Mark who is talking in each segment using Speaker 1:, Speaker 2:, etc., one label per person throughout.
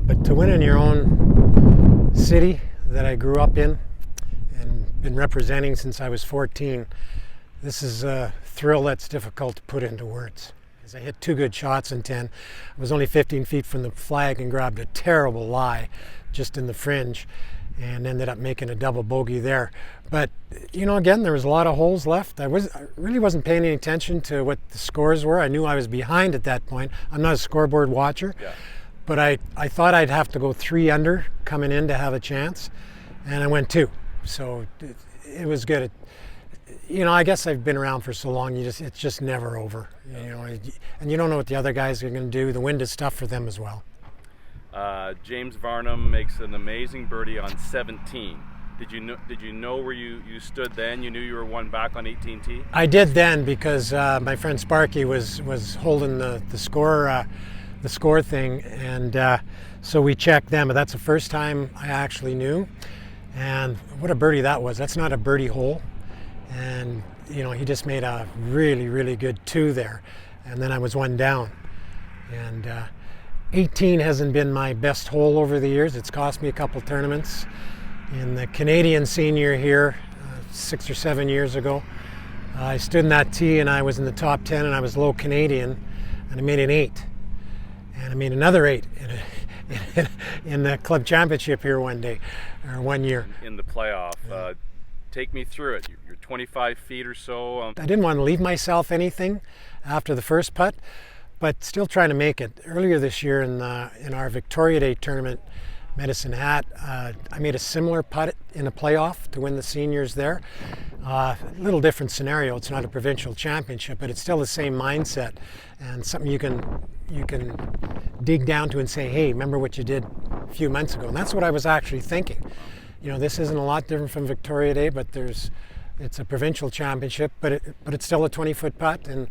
Speaker 1: But to win in your own city that I grew up in and been representing since I was 14, this is a thrill that's difficult to put into words. As I hit 2 good shots in 10, I was only 15 feet from the flag and grabbed a terrible lie just in the fringe and ended up making a double bogey there. But, you know, again, there was a lot of holes left. I really wasn't paying any attention to what the scores were. I knew I was behind at that point. I'm not a scoreboard watcher, but I thought I'd have to go 3 under coming in to have a chance, and I went 2. So it was good. You know, I guess I've been around for so long, it's just never over. You know, and you don't know what the other guys are going to do. The wind is tough for them as well.
Speaker 2: James Varnum makes an amazing birdie on 17. Did you know where you stood then? You knew you were 1 back on 18T?
Speaker 1: I did then, because my friend Sparky was holding the score thing, and so we checked them. But that's the first time I actually knew. And what a birdie that was. That's not a birdie hole. And you know, he just made a really, really good 2 there. And then I was 1 down. And 18 hasn't been my best hole over the years. It's cost me a couple tournaments. In the Canadian senior here, 6 or 7 years ago, I stood in that tee and I was in the top 10 and I was low Canadian, and I made an 8. And I made another 8 in the club championship here one year.
Speaker 2: In the playoff. Take me through it. You're 25 feet or so.
Speaker 1: I didn't want to leave myself anything after the first putt, but still trying to make it. Earlier this year in our Victoria Day tournament, Medicine Hat, I made a similar putt in a playoff to win the seniors there. A little different scenario. It's not a provincial championship, but it's still the same mindset and something you can dig down to and say, hey, remember what you did a few months ago? And that's what I was actually thinking. You know, this isn't a lot different from Victoria Day, but it's a provincial championship, but it's still a 20-foot putt, and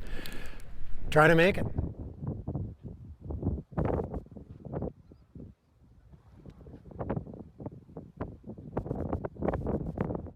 Speaker 1: try to make it.